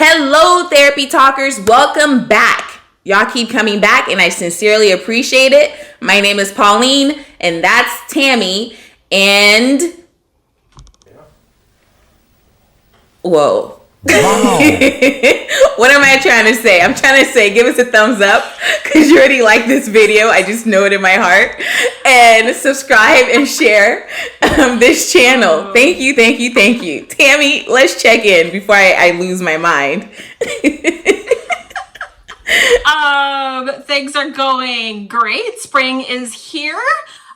Hello, therapy talkers. Welcome back. Y'all keep coming back, and I sincerely appreciate it. My name is Pauline, and that's Tammy. And whoa. Wow. What am I trying to say? I'm trying to say give us a thumbs up because you already like this video. I just know it in my heart. And subscribe and share this channel. Thank you. Tammy, let's check in before I lose my mind. Things are going great. Spring is here.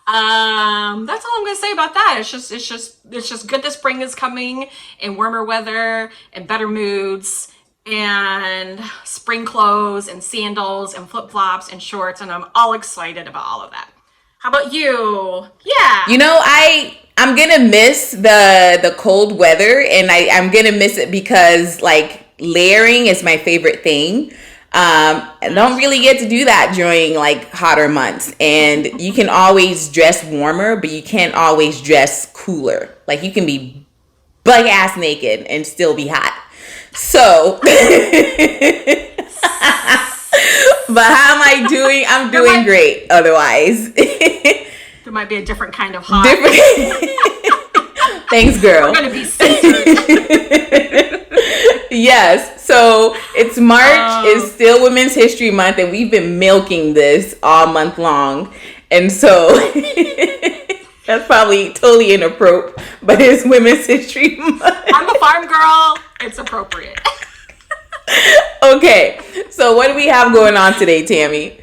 That's all I'm gonna say about that. It's just good that spring is coming and warmer weather and better moods and spring clothes and sandals and flip-flops and shorts, and I'm all excited about all of that. How about you? Yeah. You know, I'm gonna miss the cold weather, and I'm gonna miss it because like layering is my favorite thing. I don't really get to do that during like hotter months, and you can always dress warmer, but you can't always dress cooler. Like you can be butt ass naked and still be hot. So, but how am I doing? I'm doing great. Otherwise, there might be a different kind of hot. Thanks, girl. We're gonna be censored. Yes, so it's March, it's still Women's History Month, and we've been milking this all month long. And so that's probably totally inappropriate, but it's Women's History Month. I'm a farm girl. It's appropriate. Okay, so what do we have going on today, Tammy?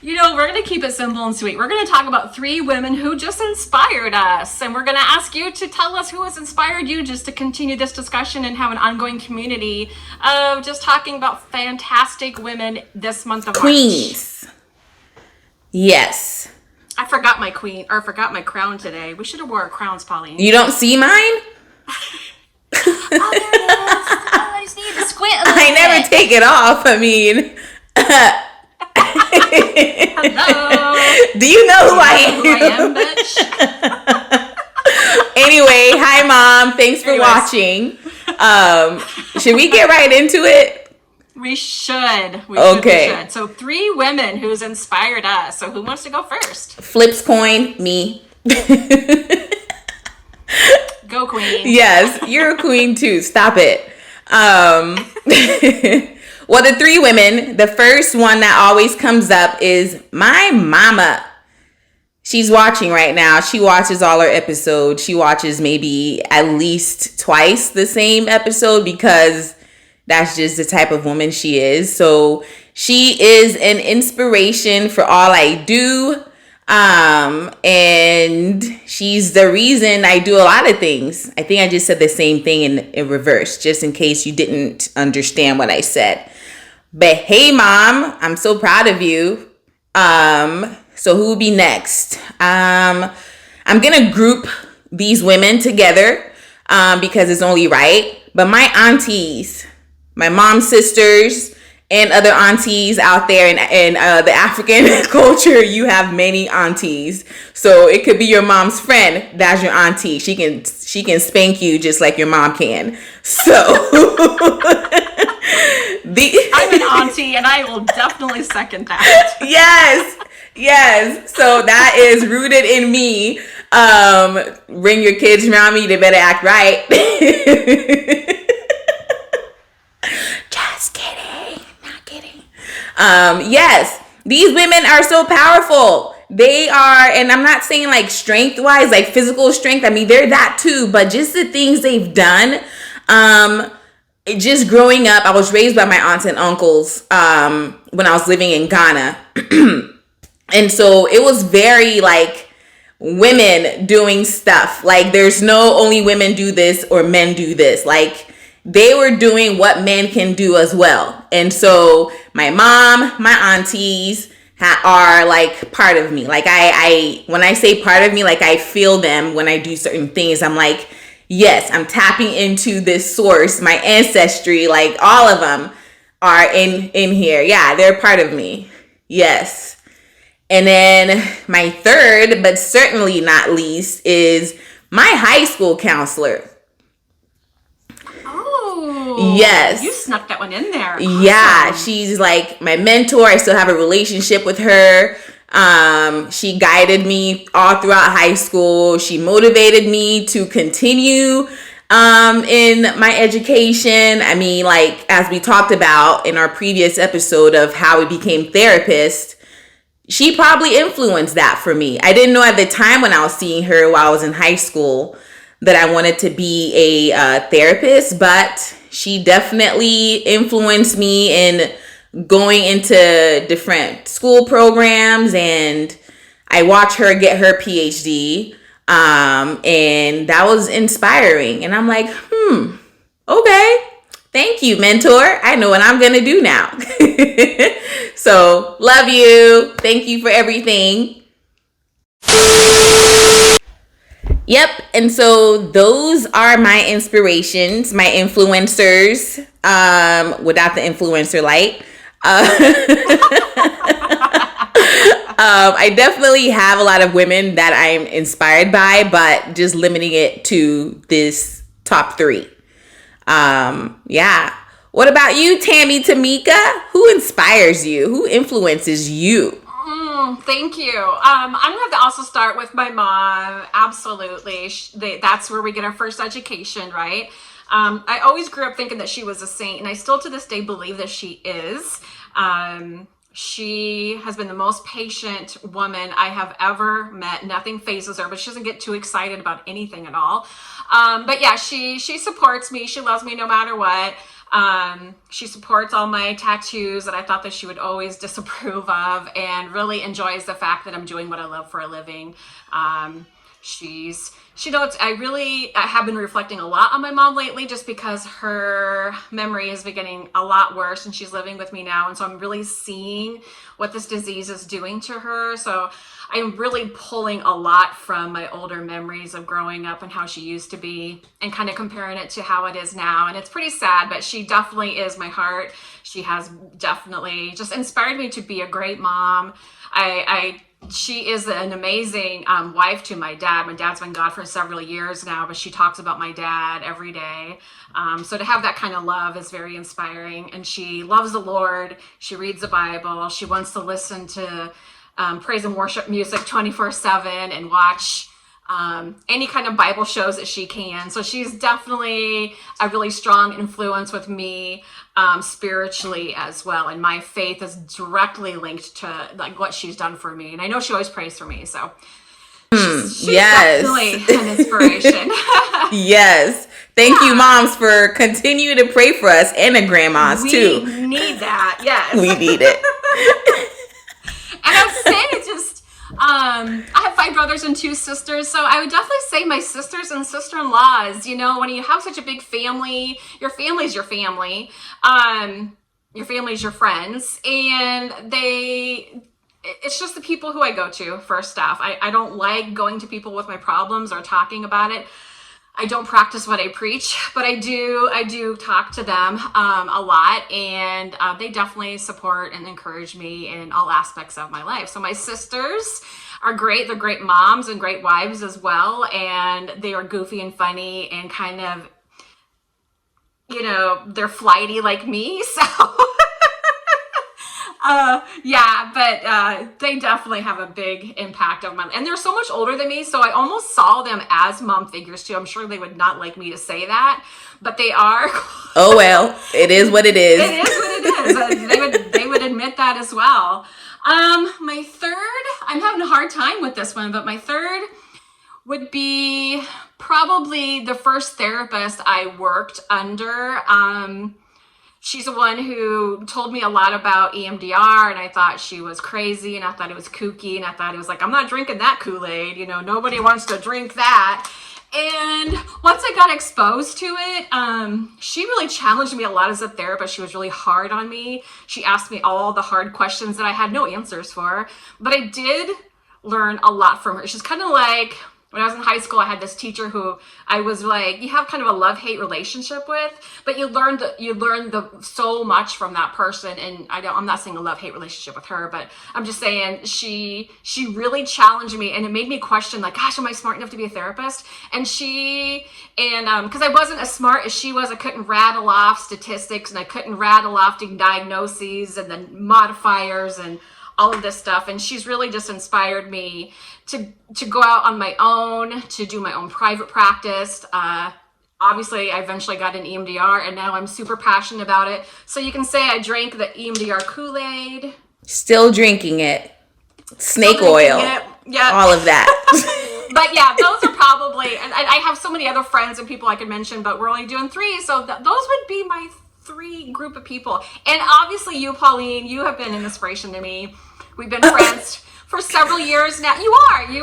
You know, we're going to keep it simple and sweet. We're going to talk about 3 women who just inspired us. And we're going to ask you to tell us who has inspired you, just to continue this discussion and have an ongoing community of just talking about fantastic women this month of Queens. March. Yes. I forgot my crown today. We should have wore our crowns, Pauline. You don't see mine? Oh, there it is. Oh, I just need to squint a little bit. Never take it off. I mean... Hello. Do you know who I am? Bitch? Anyway, hi Mom. Thanks for watching. Should we get right into it? We should. We should. So 3 women who's inspired us. So who wants to go first? Flips coin, me. Go queen. Yes, you're a queen too. Stop it. Well, the 3 women, the first one that always comes up is my mama. She's watching right now. She watches all our episodes. She watches maybe at least twice the same episode because that's just the type of woman she is. So she is an inspiration for all I do. And she's the reason I do a lot of things. I think I just said the same thing in reverse, just in case you didn't understand what I said. But hey, Mom, I'm so proud of you. So who will be next? I'm going to group these women together because it's only right. But my aunties, my mom's sisters, and other aunties out there in the African culture, you have many aunties. So it could be your mom's friend. That's your auntie. She can spank you just like your mom can. So... I'm an auntie, and I will definitely second that. Yes. So that is rooted in me. Bring your kids around me. They better act right. Just kidding. Not kidding. Yes. These women are so powerful. They are, and I'm not saying like strength-wise, like physical strength. I mean, they're that too. But just the things they've done. Just growing up, I was raised by my aunts and uncles when I was living in Ghana. And so it was very like women doing stuff. Like there's no only women do this or men do this. Like they were doing what men can do as well. And so my mom, my aunties are like part of me. Like I when I say part of me, like I feel them when I do certain things. I'm like, yes, I'm tapping into this source, my ancestry, like all of them are in here. Yeah, they're part of me. Yes. And then my third, but certainly not least, is my high school counselor. Oh. You Yes. snuck that one in there. Yeah, Awesome. she's like my mentor. I still have a relationship with her. She guided me all throughout high school. She motivated me to continue in my education. I mean, like as we talked about in our previous episode of how we became therapists, she probably influenced that for me. I didn't know at the time when I was seeing her while I was in high school that I wanted to be a therapist, but she definitely influenced me in going into different school programs, and I watched her get her PhD, and that was inspiring. And I'm like, okay, thank you, mentor. I know what I'm gonna do now. So love you. Thank you for everything. Yep. And so those are my inspirations, my influencers, without the influencer light. I definitely have a lot of women that I'm inspired by, but just limiting it to this top three. Yeah. What about you, Tammy Tamika? Who inspires you? Who influences you? Thank you. I'm gonna have to also start with my mom. Absolutely, that's where we get our first education, right? I always grew up thinking that she was a saint, and I still to this day believe that she is. She has been the most patient woman I have ever met. Nothing phases her, but she doesn't get too excited about anything at all. But yeah, she supports me. She loves me no matter what. She supports all my tattoos that I thought that she would always disapprove of, and really enjoys the fact that I'm doing what I love for a living. She knows I have been reflecting a lot on my mom lately, just because her memory is getting a lot worse, and she's living with me now. And so I'm really seeing what this disease is doing to her. So I'm really pulling a lot from my older memories of growing up and how she used to be, and kind of comparing it to how it is now. And it's pretty sad, but she definitely is my heart. She has definitely just inspired me to be a great mom. She is an amazing wife to my dad. My dad's been gone for several years now, but she talks about my dad every day. So to have that kind of love is very inspiring. And she loves the Lord. She reads the Bible. She wants to listen to praise and worship music 24/7 and watch any kind of Bible shows that she can. So she's definitely a really strong influence with me spiritually as well. And my faith is directly linked to like what she's done for me. And I know she always prays for me. So she's Yes. definitely an inspiration. Yes. Thank you, moms, for continuing to pray for us, and the grandmas too. We need that. Yes. We need it. And I would say it's just, I have 5 brothers and 2 sisters, so I would definitely say my sisters and sister-in-laws. You know, when you have such a big family, your family's your family. Your family's your friends, and it's just the people who I go to first off. I don't like going to people with my problems or talking about it. I don't practice what I preach, but I do talk to them a lot, and they definitely support and encourage me in all aspects of my life. So my sisters are great. They're great moms and great wives as well, and they are goofy and funny and kind of, you know, they're flighty like me, so yeah, but they definitely have a big impact on my life. And they're so much older than me, so I almost saw them as mom figures too. I'm sure they would not like me to say that, but they are. Oh well, it is what it is. It is what it is. They would admit that as well. My third, I'm having a hard time with this one, but my third would be probably the first therapist I worked under. She's the one who told me a lot about EMDR, and I thought she was crazy, and I thought it was kooky, and I thought it was like, I'm not drinking that Kool-Aid, you know, nobody wants to drink that. And once I got exposed to it, she really challenged me a lot as a therapist. She was really hard on me. She asked me all the hard questions that I had no answers for, but I did learn a lot from her. She's kind of like when I was in high school, I had this teacher who I was like, you have kind of a love-hate relationship with, but you learned so much from that person. And I'm not saying a love-hate relationship with her, but I'm just saying she really challenged me, and it made me question, like, gosh, am I smart enough to be a therapist? And because I wasn't as smart as she was, I couldn't rattle off statistics, and I couldn't rattle off diagnoses and then modifiers and all of this stuff. And she's really just inspired me to go out on my own, to do my own private practice. Obviously, I eventually got an EMDR, and now I'm super passionate about it. So you can say I drank the EMDR Kool-Aid. Still drinking it. Snake oil. Yeah. All of that. But yeah, those are probably, and I have so many other friends and people I could mention, but we're only doing 3. So those would be my 3 group of people. And obviously you, Pauline, you have been an inspiration to me. We've been friends for several years now. You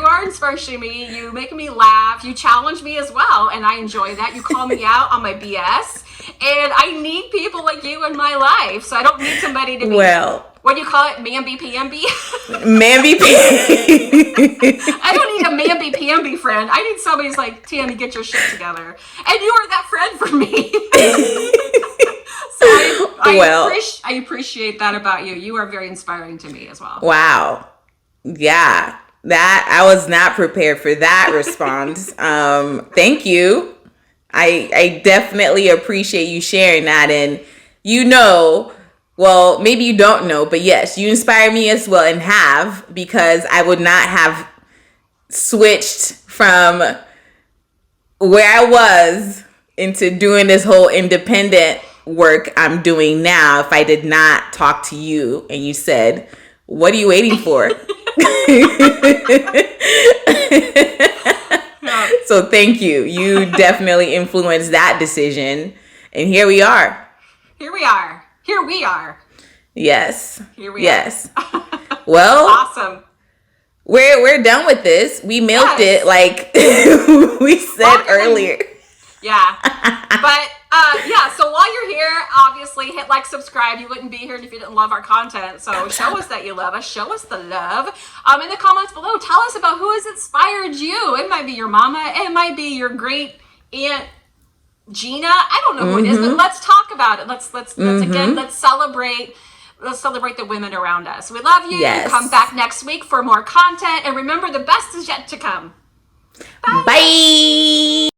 are inspiration to me. You make me laugh. You challenge me as well, and I enjoy that. You call me out on my BS, and I need people like you in my life. So I don't need somebody to be, what do you call it? Mamby-pamby? Mamby-pamby. I don't need a mamby-pamby friend. I need somebody who's like, Tammy, get your shit together. And you are that friend for me. So I appreciate that about you. You are very inspiring to me as well. Wow. Yeah. That, I was not prepared for that response. Thank you. I definitely appreciate you sharing that. And well, maybe you don't know, but yes, you inspire me as well, and have, because I would not have switched from where I was into doing this whole independent work I'm doing now if I did not talk to you and you said, what are you waiting for? So thank you. You definitely influenced that decision. And here we are. Here we are. Yes. Here we are. Well, awesome. We're done with this. We milked it like we said earlier. Yeah. But yeah, so while you're here, obviously hit like, subscribe. You wouldn't be here if you didn't love our content. So show us that you love us. Show us the love. In the comments below, tell us about who has inspired you. It might be your mama. It might be your great aunt Gina. I don't know who it is, but let's talk about it. Let's again, let's celebrate the women around us. We love you. Yes. Come back next week for more content. And remember, the best is yet to come. Bye. Bye.